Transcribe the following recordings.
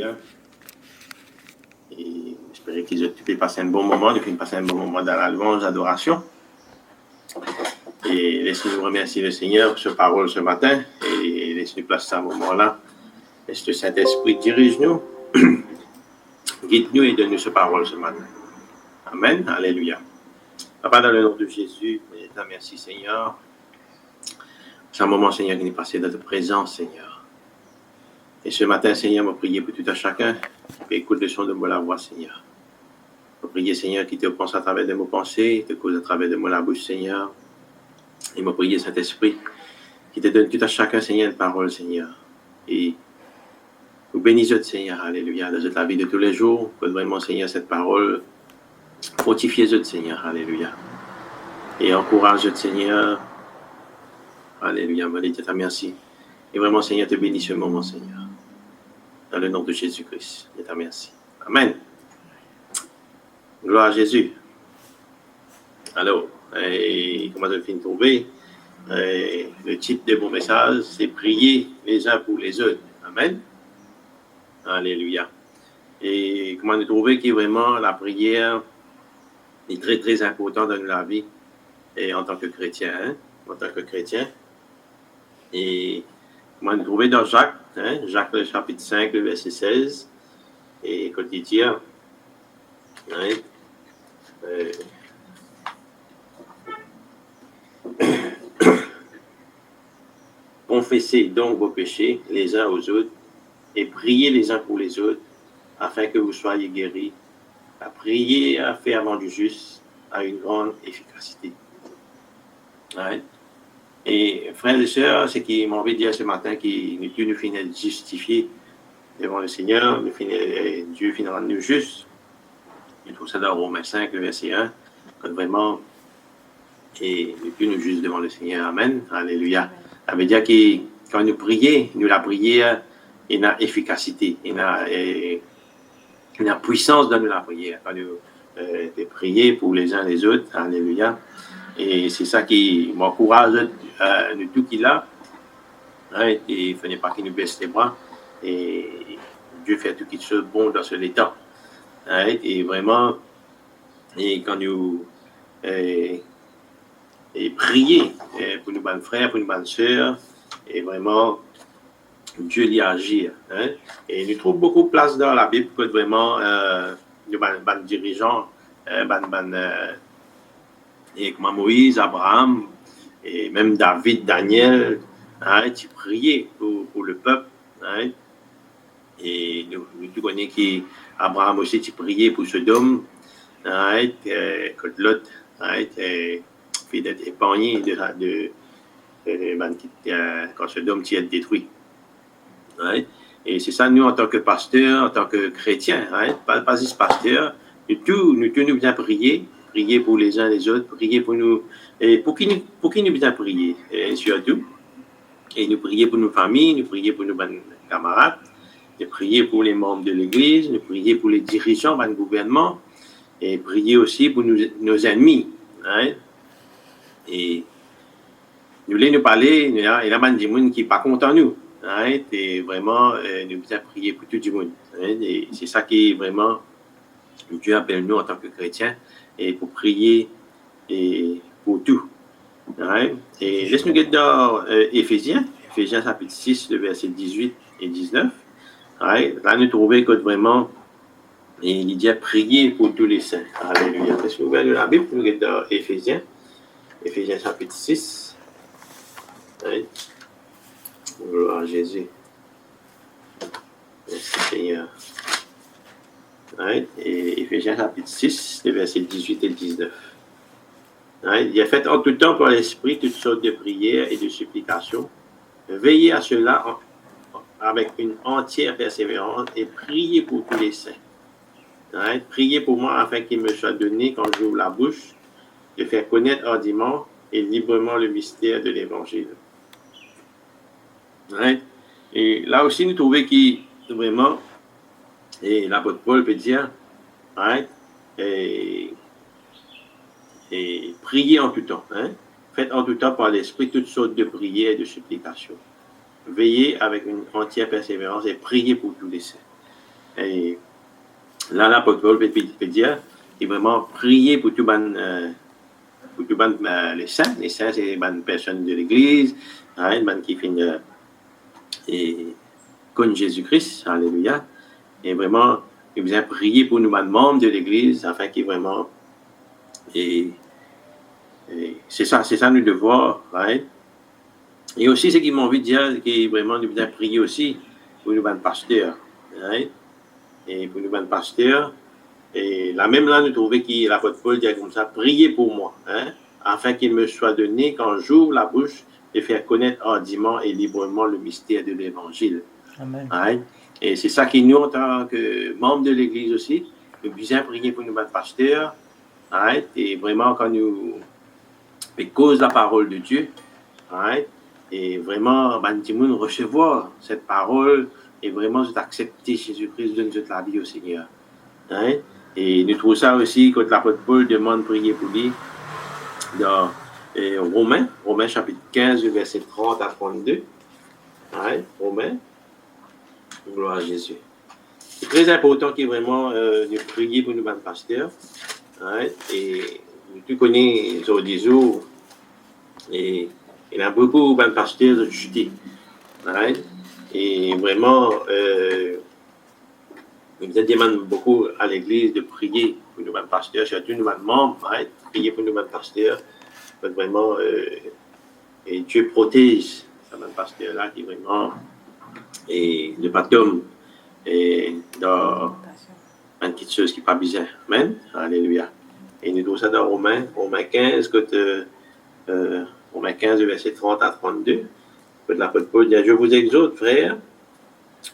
Seigneur. Et j'espère qu'ils ont pu passer un bon moment, depuis passer un bon moment dans la louange, l'adoration. Et laissez-nous remercier le Seigneur pour ce parole ce matin. Et laissez-nous placer à ce moment-là. Laisse le Saint-Esprit dirige-nous, guide-nous et donne-nous ce parole ce matin. Amen. Alléluia. Papa, dans le nom de Jésus, merci Seigneur. C'est un moment, Seigneur, qui est passé dans ta présence, Seigneur. Et ce matin, Seigneur, je prie pour tout à chacun qui écoute le son de la voix, Seigneur. Je prie, Seigneur, qui te pense à travers de mes pensées, te cause à travers de la bouche, Seigneur. Et je prie, Saint-Esprit, qui te donne tout à chacun, Seigneur, une parole, Seigneur. Et nous bénissons, Seigneur, alléluia, dans la vie de tous les jours, que vraiment, Seigneur, cette parole, fortifiez-le, Seigneur, alléluia. Et encourage, Seigneur, alléluia, merci. Et vraiment, Seigneur, te bénis ce moment, Seigneur. Dans le nom de Jésus-Christ, je te remercie. Amen. Gloire à Jésus. Alors, comment je finis de trouver le titre de mon message, c'est prier les uns pour les autres. Amen. Alléluia. Et comment je trouver que vraiment la prière est très, très importante dans la vie et en tant que chrétien. En tant que chrétien. Et comment je trouver dans Jacques, Jacques le chapitre 5, le verset 16, et quand il dit, confessez donc vos péchés les uns aux autres et priez les uns pour les autres afin que vous soyez guéris. La prière fervent du juste a une grande efficacité. Et frères et sœurs, ce qui m'a envie de dire ce matin, que Dieu nous finit de justifier devant le Seigneur, Dieu finira de nous juste. Il trouve ça dans Romains 5, le verset 1, quand vraiment, et Dieu nous juste devant le Seigneur. Amen. Alléluia. Ça veut dire que quand nous prions, la prière, il y a efficacité, il y a puissance dans la prière. Quand nous prions pour les uns les autres, alléluia. Et c'est ça qui m'encourage, nous tout qu'il a. Et il ne fallait pas qu'il nous baisse les bras. Et Dieu fait tout quelque chose de bon dans ce état. Et vraiment, et quand nous prions pour nos bonnes frères, pour nos bonnes sœurs, et vraiment, Dieu y agit. Et nous trouvons beaucoup de place dans la Bible que vraiment, nos bonnes dirigeants, et comme Moïse, Abraham, et même David, Daniel, tu priais pour le peuple. Et nous connaissons qu'Abraham aussi, tu priais pour Sodome, que Lot, fait d'être épargné quand Sodome tu es détruit. Et c'est ça, nous, en tant que pasteur, en tant que chrétien, pas juste pasteur, nous bien prier pour les uns les autres, prier pour nous, et pour qui nous bien prier, surtout, et nous prier pour nos familles, nous prier pour nos camarades, nous prier pour les membres de l'Église, nous prier pour les dirigeants du gouvernement, et prier aussi pour nos ennemis. Et nous voulons nous parler, il y a des gens qui ne sont pas contents de nous. Et vraiment, nous bien prier pour tout le monde. Et c'est ça qui est vraiment, Dieu appelle nous en tant que chrétiens, et pour prier et pour tout. Et laisse-nous regarder dans Éphésiens chapitre 6, le verset 18 et 19. Là, nous trouvons que vraiment, il dit à prier pour tous les saints. Alléluia. Laisse-nous ouvrir la Bible, nous regardons dans Éphésiens chapitre 6. Gloire à Jésus. Merci Seigneur. Et Éphésiens chapitre 6, les versets 18 et 19. Il a fait en tout temps par l'Esprit toutes sortes de prières et de supplications. Veillez à cela avec une entière persévérance et priez pour tous les saints. Priez pour moi afin qu'il me soit donné, quand j'ouvre la bouche, de faire connaître hardiment et librement le mystère de l'Évangile. Et là aussi, nous trouvons qu'il vraiment, et l'apôtre Paul peut dire, et priez en tout temps. Faites en tout temps par l'Esprit toutes sortes de prières et de supplications. Veillez avec une entière persévérance et priez pour tous les saints. Et là, l'apôtre Paul peut dire, et vraiment prier pour tout les saints. Les saints, c'est les personnes de l'Église, hein, qui finissent et connaissent Jésus-Christ, alléluia. Et vraiment, il besoin prier pour nous, membres de l'Église, afin qu'ils vraiment, et c'est ça nous devoir, right? Et aussi, ce qu'ils m'ont envie de dire, que vraiment, nous besoin prier aussi pour nous, pasteurs, right? Et pour nous, pasteurs, et là même là, nous trouvons que l'apôtre Paul dit comme ça, priez pour moi, hein, afin qu'il me soit donné, quand j'ouvre la bouche, de faire connaître hardiment et librement le mystère de l'Évangile. Amen. Right? Et c'est ça qui nous, en tant que membres de l'Église aussi, nous besoin prier pour nous, pasteurs, right? Et vraiment, quand nous cause la parole de Dieu, right? Et vraiment, nous recevoir cette parole et vraiment accepter Jésus-Christ de notre la vie au Seigneur. Right? Et nous trouvons ça aussi quand l'apôtre Paul demande de prier pour lui dans Romains chapitre 15, verset 30 à 32. Right? Romains, gloire à Jésus. C'est très important qu'il vraiment nous prier pour nous, pasteurs. Right? Et tu connais les jours, et il y a beaucoup de pasteurs de chuter. Right? Et vraiment, nous demandons beaucoup à l'Église de prier pour nous, pasteurs, surtout nous, membres, right? Prier pour nous, pasteurs. Vraiment, et Dieu protège ce pasteur-là qui vraiment et le baptême et dans une petite chose qui n'est pas bizarre. Amen. Alléluia. Et nous trouvons ça dans Romains 15, Romains 15, verset 30 à 32. L'apôtre Paul dit, je vous exhorte, frères,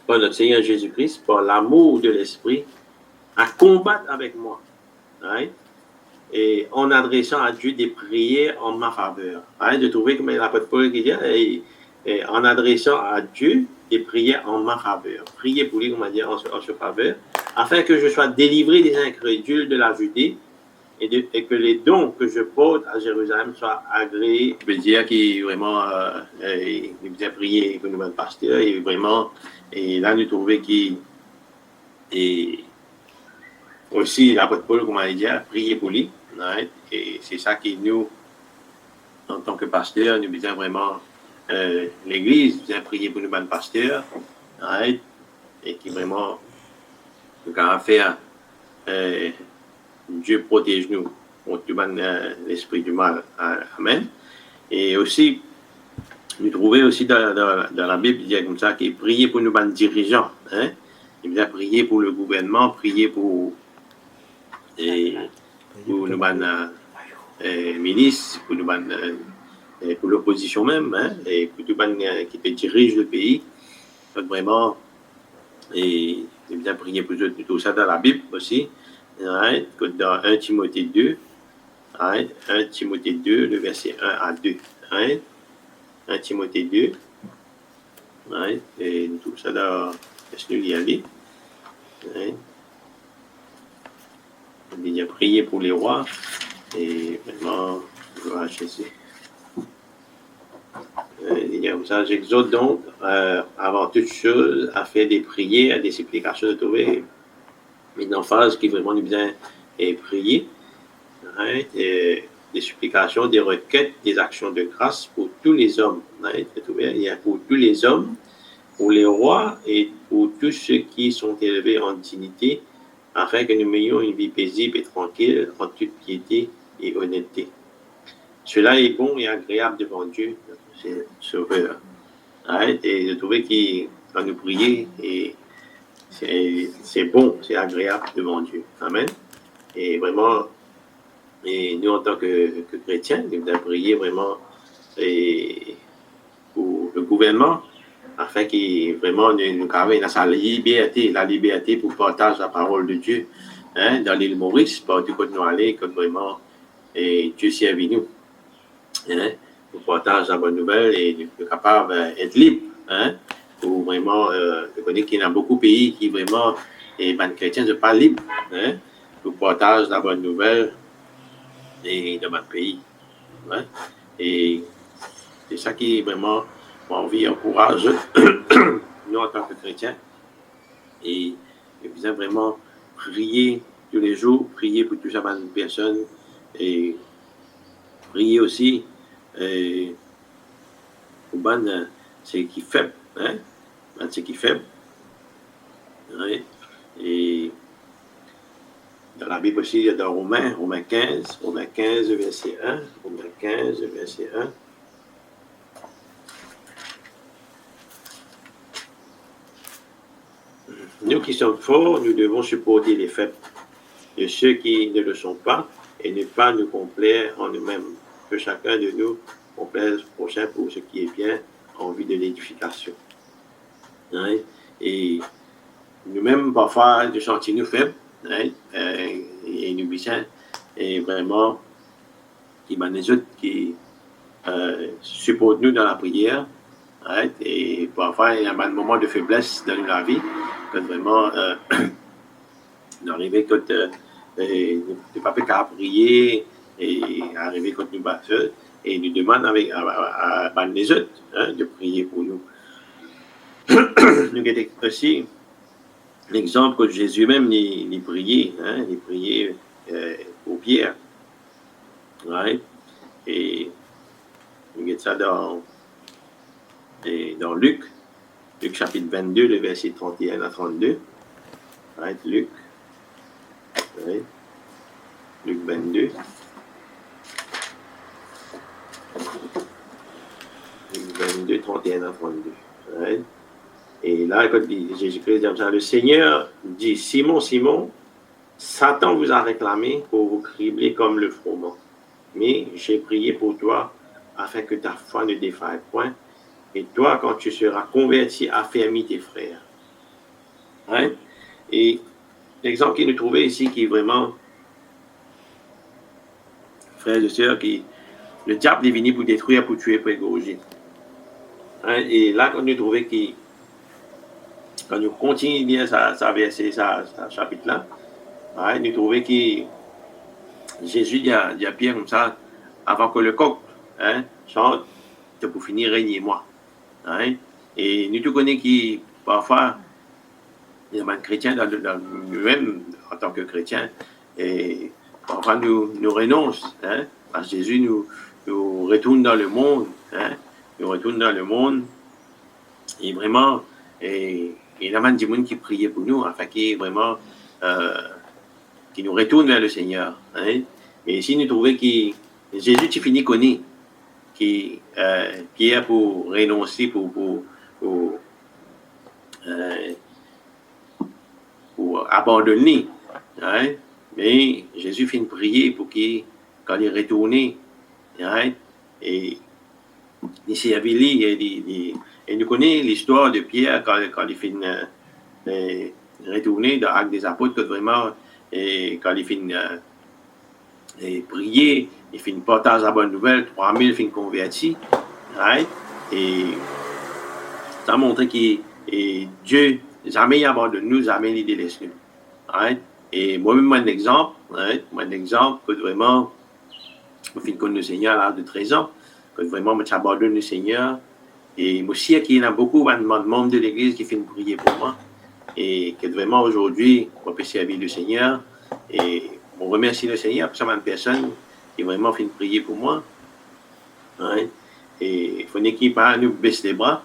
par notre Seigneur Jésus-Christ, par l'amour de l'Esprit, à combattre avec moi. Right? Et en adressant à Dieu des prières en ma faveur. Hein, de trouver comme l'apôtre Paul qui dit, et en adressant à Dieu des prières en ma faveur. Priez pour lui, on va dire, en sa faveur, afin que je sois délivré des incrédules de la Judée et que les dons que je porte à Jérusalem soient agréés. Je veux dire qu'il vraiment, il nous a prié pour nous, pasteur, et vraiment, et là, nous trouvons qu'il aussi, l'apôtre Paul, comme on a dit, prier pour lui. Right? Et c'est ça qui nous, en tant que pasteur, nous besoin vraiment, l'Église besoin prier pour nous, pasteurs, right? Et qui vraiment, nous avons faire, Dieu protège nous contre l'esprit du mal. Amen. Et aussi, nous trouvons aussi dans la Bible, il y a comme ça, qui prier pour nous, dirigeants. Hein? Il besoin prier pour le gouvernement, prier pour nos ministres, pour l'opposition même, hein, et pour tout le qui dirige le pays. Donc vraiment, et il bien prier pour tout ça dans la Bible aussi, right, dans 1 Timothée 2, right, 1 Timothée 2, le verset 1 à 2. Right, 1 Timothée 2, right, et tout ça dans, laisse-nous y aller. Right. Il a prié pour les rois et vraiment, gloire à Jésus. Il y a comme ça, j'exhorte donc, avant toute chose, à faire des prières, des supplications, de trouver une emphase qui vraiment nous besoin de prier, right? Et des supplications, des requêtes, des actions de grâce pour tous les hommes. Right? Il y a pour tous les hommes, pour les rois et pour tous ceux qui sont élevés en dignité, afin que nous menions une vie paisible et tranquille en toute piété et honnêteté. Cela est bon et agréable devant Dieu, notre Sauveur. Right? Et de trouver qu'il va nous prier, et c'est bon, c'est agréable devant Dieu. Amen. Et vraiment, et nous en tant que chrétiens, nous devons prier vraiment pour le gouvernement, afin qu'il vraiment nous carré sa liberté, la liberté pour partager la parole de Dieu, hein, dans l'île Maurice, partout où nous allons, comme vraiment, et Dieu servi nous, hein, pour partager la bonne nouvelle et nous capable d'être libre, hein, pour vraiment, je connais qu'il y a beaucoup de pays qui vraiment, et les chrétiens ne sont pas libres, hein, pour partager la bonne nouvelle et dans notre pays, hein, et c'est ça qui est vraiment mon envie, encourage nous en tant que chrétiens, et nous besoin vraiment prier tous les jours, prier pour toutes les personnes et prier aussi pour ceux qui faibles, hein, ceux qui faibles. Ouais. Et dans la Bible aussi, il y a dans Romains 15, verset 1, Romains 15, verset 1. Nous qui sommes forts, nous devons supporter les faibles de ceux qui ne le sont pas et ne pas nous complaire en nous-mêmes. Que chacun de nous complaise le prochain pour ce qui est bien en vue de l'édification. Hein? Et nous-mêmes, parfois, nous sentir nous faibles, hein? Et nous besoin, et vraiment, qui les autres qui supportent nous dans la prière. Right? Et parfois, il y a un moment de faiblesse dans la vie, quand vraiment, d'arriver quand ne pas faire prier et arriver quand nous battons et nous demande avec à les autres, hein, de prier pour nous. Nous avons aussi l'exemple que Jésus même il priait, hein, il priait pour Pierre. Right? Et nous avons ça dans Luc chapitre 22, le verset 31 à 32. Right? Luc 22. Luc 22, 31 à 32. Right? Et là, quand Jésus-Christ dit ça, le Seigneur dit, Simon, Simon, Satan vous a réclamé pour vous cribler comme le froment. Mais j'ai prié pour toi afin que ta foi ne défaille point. Et toi, quand tu seras converti, affermis tes frères. Hein? Et l'exemple qu'il nous trouvait ici, qui est vraiment, frères et sœurs, le diable est venu pour détruire, pour tuer, pour égorger. Hein? Et là, quand nous trouvons quand nous continuons de lire sa verset, sa chapitre-là, hein, nous trouvons que Jésus dit à Pierre comme ça, avant que le coq, hein, chante, pour finir, régnez-moi. Hein? Et nous tous connaissons qui, parfois, il y a des chrétiens dans nous-mêmes, en tant que chrétiens, et parfois nous renonçons, hein? Parce que Jésus nous retourne dans le monde, hein? Nous retourne dans le monde, et vraiment, il y a même des gens qui priaient pour nous, afin qu'ils vraiment, qui nous retournent vers le Seigneur. Hein? Mais ici, nous trouvons que Jésus, tu finis connu, qui est pour renoncer, pour abandonner. Hein? Mais Jésus finit prier pour qu'il, quand il est retourné, hein? Et il s'est avilé, et nous connaissons l'histoire de Pierre quand il finit retourner dans l'Acte des Apôtres, que vraiment, et quand il finit prier, il finit partager la bonne nouvelle, 3000 finissent convertis, right? Et ça montre que Dieu jamais abandonne nous, jamais il délaisse nous. Right? Et moi-même, mon exemple, que vraiment, je finis connaître le Seigneur à l'âge de 13 ans, que vraiment, je abandonne le Seigneur. Et moi aussi, il y a beaucoup de membres de l'Église qui finissent prier pour moi. Et que vraiment, aujourd'hui, on peut servir le Seigneur. Et on remercie le Seigneur pour cette personne qui vraiment fait prier pour moi. Right? Et il faut une équipe à nous baisser les bras.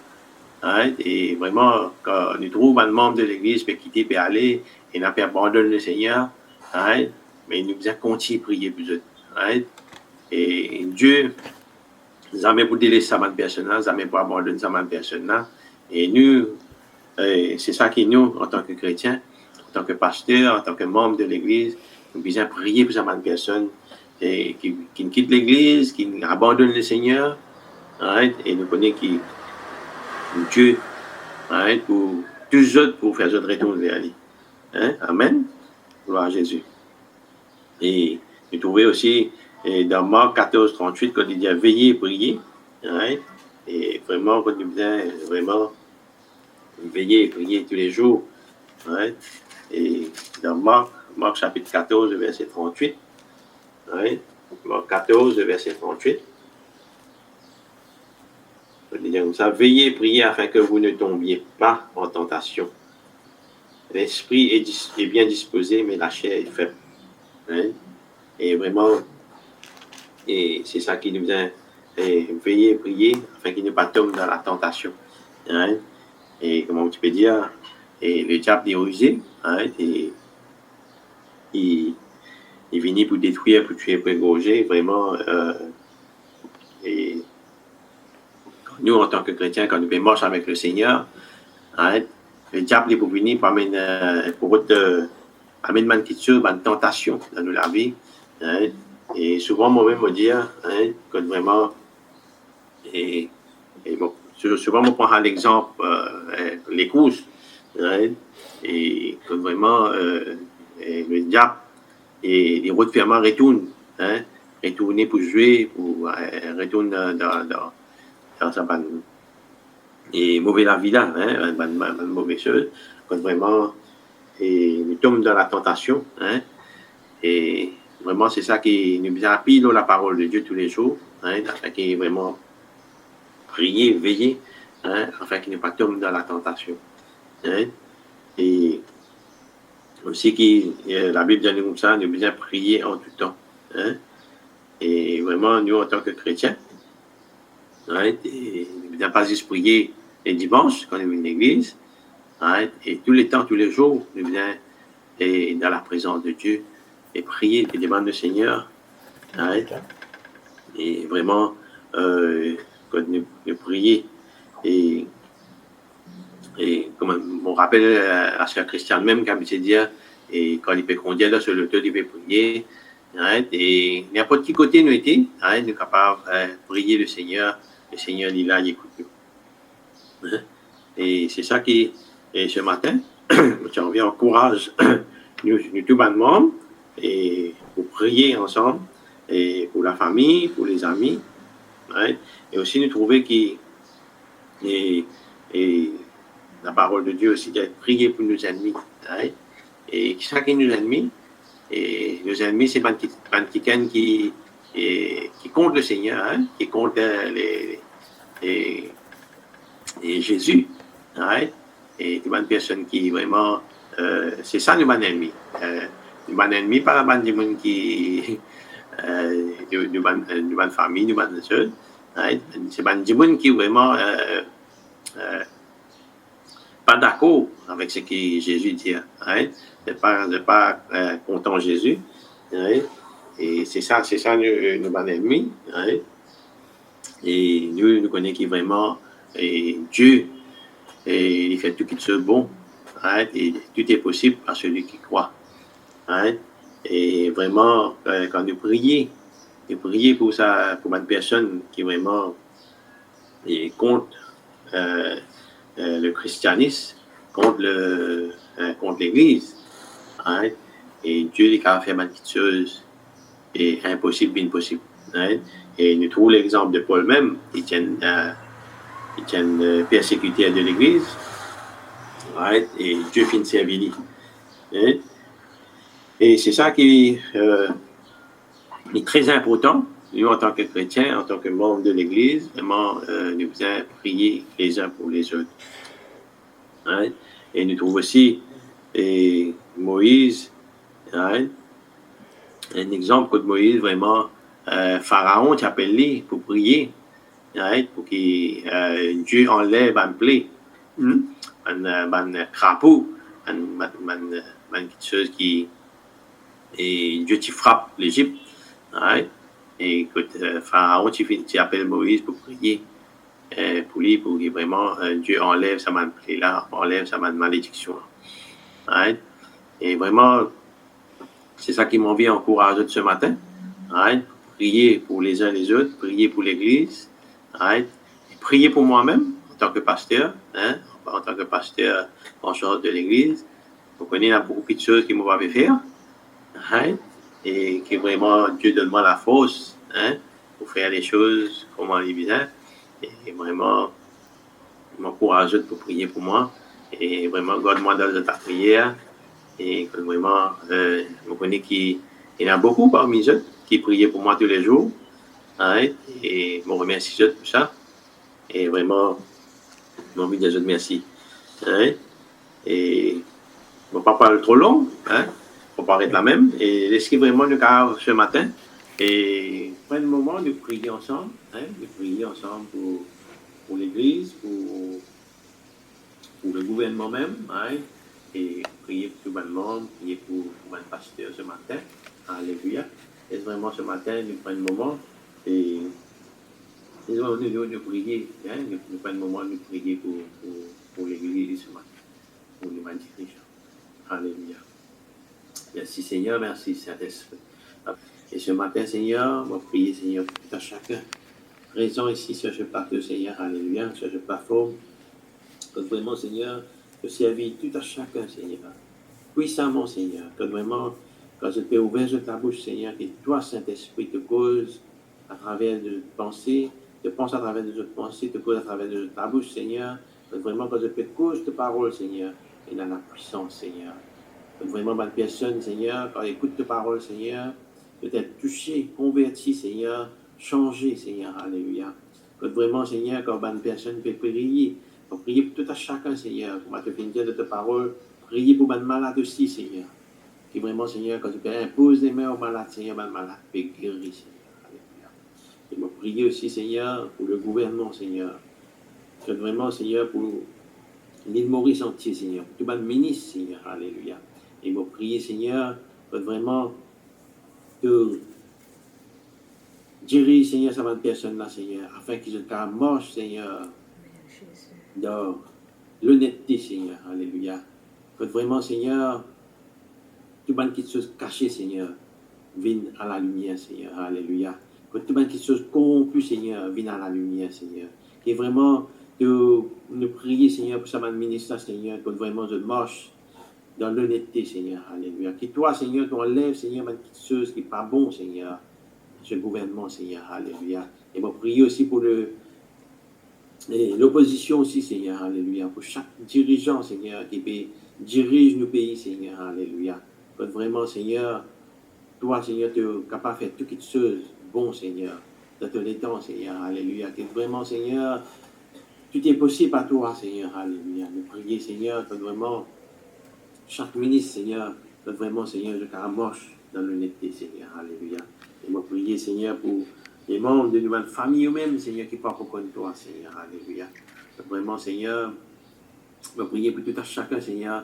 Right? Et vraiment, quand nous trouvons un membre de l'Église peut quitter, peut aller, et n'a pas abandonné le Seigneur, right? Mais nous devons continuer à prier pour eux. Right? Et Dieu, jamais pour délaisser cette personne-là, jamais pour abandonner cette personne-là. Et nous, c'est ça qui nous, en tant que chrétiens, en tant que pasteurs, en tant que membres de l'Église, nous devons prier pour cette personne qui quitte l'Église, qui abandonne le Seigneur. Right? Et nous connaissons qui Dieu, right? Pour tous les autres, pour faire autres retourner vers lui. Hein? Amen. Gloire à Jésus. Et nous trouvons aussi dans Marc 14, 38, quand il dit veillez et priez. Right? Et vraiment, quand nous devons vraiment veiller et prier tous les jours. Right? Et dans Marc chapitre 14, verset 38. Right? Marc 14, verset 38. On dit comme ça, veillez et priez afin que vous ne tombiez pas en tentation. l'esprit est bien disposé, mais la chair est faible. Hein? Et vraiment, et c'est ça qui nous vient veiller, prier, afin qu'il ne pas tombe dans la tentation. Hein? Et comment tu peux dire, et le diable est rusé, hein? Et il vient pour détruire, pour tuer, pour égorger, vraiment. Et nous, en tant que chrétiens, quand nous marchons avec le Seigneur, hein, le diable est pour venir pour amener une petite chose, une tentation dans la vie. Hein, et souvent, moi-même, me dire, hein, que vraiment, et bon, souvent, je prends l'exemple, les courses, hein, et que vraiment, le diable, et les routes fermées retournent, hein, retourner pour jouer, pour retourner dans sa bonne et mauvais la vie là, hein, une mauvaise chose, quand vraiment, et nous tombons dans la tentation, hein, et vraiment c'est ça qui nous appuie dans la parole de Dieu tous les jours, hein, afin qu'il vraiment prier, veiller, hein, afin qu'il ne pas tombe dans la tentation, hein, et aussi que la Bible dit comme ça, nous devons prier en tout temps, hein, et vraiment nous en tant que chrétiens, hein, et nous ne devons pas juste prier les dimanches quand nous venons à l'église, hein, et tous les temps, tous les jours, nous venons dans la présence de Dieu et prier et demander au Seigneur, hein, et vraiment quand nous prions et comme on rappelle à sœur Christiane même quand il dire et quand il peut conduire sur le toit il peut prier, hein, et n'importe qui côté nous était, hein, nous sommes capables de prier le Seigneur il est là, il écoute nous, hein, et c'est ça qui et ce matin on encourage nous tout le monde et pour prier ensemble et pour la famille, pour les amis, hein, et aussi nous trouver et la parole de Dieu aussi d'être prier pour nos ennemis, hein, et chacun de nos ennemis, et nos ennemis c'est quelqu'un qui compte le Seigneur, hein, qui compte et Jésus, hein, et une personne qui vraiment c'est ça nous ennemi. Nous ennemi pas la des gens qui nous famille, nous sœurs, hein, c'est des gens qui vraiment pas d'accord avec ce que Jésus dit, hein, c'est pas content de Jésus, hein, et c'est ça nous ennemis, hein, et nous connaissons qui vraiment et Dieu et il fait tout qui soit bon, hein, et tout est possible à celui qui croit, hein, et vraiment quand nous prions pour ça, pour une personne qui vraiment est contre le christianisme, contre l'Église, hein, et Dieu est capable de faire une petite chose et impossible, impossible, hein, et nous trouvons l'exemple de Paul même, qui tient persécuteur de l'Église, right? Et Dieu finit servir. Hein? Et c'est ça qui est très important, nous en tant que chrétiens, en tant que membres de l'Église, vraiment nous devons prier les uns pour les autres. Right? Et nous trouvons aussi Moïse, right? Un exemple de Moïse, vraiment, Pharaon qui appelle lui pour prier, right? Pour que Dieu enlève un plaie, un crapaud, une chose qui et Dieu qui frappe l'Égypte, right? Et que Pharaon qui appelle Moïse pour prier pour lui, pour que vraiment Dieu enlève sa plaie là, enlève sa malédiction, right? Et vraiment c'est ça qui m'a envie d'encourager ce matin, right? Prier pour les uns les autres, prier pour l'Église, right? Prier pour moi-même en tant que pasteur, hein? En tant que pasteur en charge de l'Église. Vous connaissez, il y a beaucoup de choses qui me doivent faire, right? Et que vraiment Dieu donne-moi la force, hein? Pour faire les choses comme on dit bien. Et vraiment, je m'encourage pour prier pour moi. Et vraiment, garde-moi dans ta prière. Et vraiment, je connais qu'il y en a beaucoup parmi eux qui prient pour moi tous les jours. Hein, et je remercie eux pour ça. Et vraiment, je m'envie de dire merci. Hein, et ne va pas parler trop long, hein, faut pas arrêter la même. Et laissez vraiment le cas ce matin. Et prenez le moment de prier ensemble, hein, de prier ensemble pour l'Église, pour le gouvernement même, hein, et prier pour tout le monde, prier pour le pasteur ce matin. Alléluia. Et vraiment ce matin, nous prenons le moment et nous allons prier, hein, nous prenons le moment de prier pour l'Église ce matin, pour l'humanité. Alléluia. Merci Seigneur, merci Saint-Esprit. Et ce matin, Seigneur, on va prier, Seigneur, pour tout à chacun présent ici sur ce plateau, Seigneur, alléluia, sur ce plateforme. Que vraiment, Seigneur, de servir tout à chacun, Seigneur. Puissamment, Seigneur, que vraiment, quand je peux ouvrir ta bouche, Seigneur, que toi, Saint-Esprit, te cause à travers de pensées, te pense à travers de notre pensées, te cause à travers de ta bouche, Seigneur. Que vraiment, quand je peux cause de parole, Seigneur, et dans la puissance, Seigneur. Que vraiment, bonne personne, Seigneur, quand écoute ta parole, Seigneur, peut être touché, converti, Seigneur, changé, Seigneur, alléluia. Que vraiment, Seigneur, quand bonne personne peut prier, pour prier pour tout à chacun, Seigneur, pour te finir de ta parole, prier pour bonne malade aussi, Seigneur. Qui vraiment, Seigneur, quand tu peux imposer les mains aux malades, Seigneur, bonne malade peut guérir, Seigneur, alléluia. Et moi, prier aussi, Seigneur, pour le gouvernement, Seigneur. Que vraiment, Seigneur, pour l'île Maurice entier, Seigneur, pour tout le ministre, Seigneur, alléluia. Et moi, prier, Seigneur, pour vraiment te dirige, Seigneur, cette bonne personne-là, Seigneur, afin qu'ils se marche, Seigneur, dans l'honnêteté, Seigneur, alléluia. Que vraiment, Seigneur, tout le monde qui se caché, Seigneur, vienne à la lumière, Seigneur, alléluia. Que tout le monde qui se corrompu, Seigneur, vienne à la lumière, Seigneur. Et vraiment, de nous prier, Seigneur, pour sa ministre, Seigneur, que vraiment je marche dans l'honnêteté, Seigneur, alléluia. Que toi, Seigneur, tu enlèves, Seigneur, ma petite chose qui n'est pas bon, Seigneur, ce gouvernement, Seigneur, alléluia. Et moi, prier aussi pour l'opposition aussi, Seigneur, alléluia. Pour chaque dirigeant, Seigneur, qui dirige nos pays, Seigneur, alléluia. Que vraiment, Seigneur, toi, Seigneur, tu es capable de faire toutes choses bon, Seigneur, dans tous les temps, Seigneur, alléluia. Que vraiment, Seigneur, tout est possible à toi, Seigneur, alléluia. Nous prier, Seigneur, que vraiment, chaque ministre, Seigneur, que vraiment, Seigneur, je marche dans l'honnêteté, Seigneur, alléluia. Et moi, prier, Seigneur, pour les membres de notre famille eux-mêmes, Seigneur, qui parlent pour toi, Seigneur, alléluia. Que vraiment, Seigneur, je prier pour tout à chacun, Seigneur,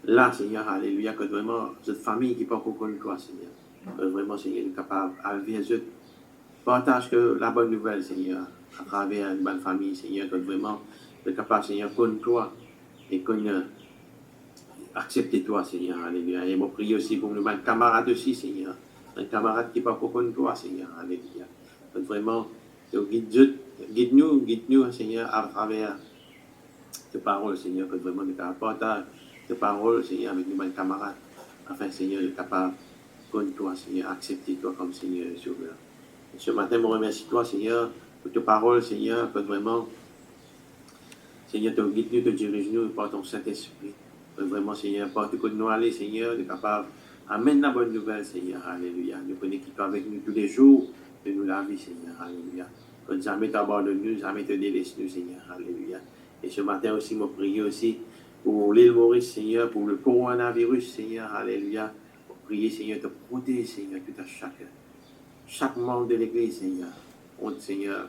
là, Seigneur, alléluia, que vraiment, cette famille qui parle pour toi, Seigneur, que vraiment, Seigneur, est capable de partage que la bonne nouvelle, Seigneur, à travers une bonne famille, Seigneur, que vraiment, est capable, Seigneur, connaître toi et accepter toi, Seigneur, alléluia. Et moi, prier aussi pour nos camarades aussi, Seigneur. Un camarade qui parle pour toi, Seigneur, alléluia. Donc, vraiment, guide-nous, Seigneur, à travers tes paroles, Seigneur, que vraiment nous partage tes paroles, Seigneur, avec nos camarades, afin, Seigneur, de capable de toi, Seigneur, accepter toi comme Seigneur et Sauveur. Et ce matin, je remercie toi, Seigneur, pour tes paroles, Seigneur, que vraiment, Seigneur, te guide-nous, te dirige-nous par ton Saint-Esprit. Que vraiment, Seigneur, partout que nous allons, Seigneur, de capable amène la bonne nouvelle, Seigneur, alléluia. Nous connaissons qui est avec nous tous les jours de nous la vie, Seigneur, alléluia. Que jamais t'abandonnes nous, jamais te délaisse nous, Seigneur, alléluia. Et ce matin aussi, je prie aussi pour l'île Maurice, Seigneur, pour le coronavirus, Seigneur, alléluia. Pour prier, Seigneur, te protéger, Seigneur, tout à chacun. Chaque membre de l'Église, Seigneur, contre, Seigneur,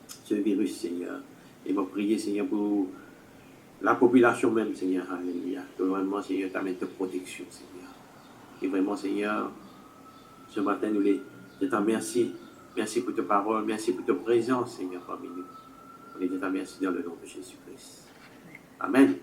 ce virus, Seigneur. Et je prier, Seigneur, pour la population même, Seigneur, alléluia. Que vraiment, Seigneur, t'amène ta protection, Seigneur. Et vraiment, Seigneur, ce matin, je t'en remercie. Merci pour ta parole, merci pour ta présence, Seigneur, parmi nous. On est de t'en remercie dans le nom de Jésus-Christ. Amen.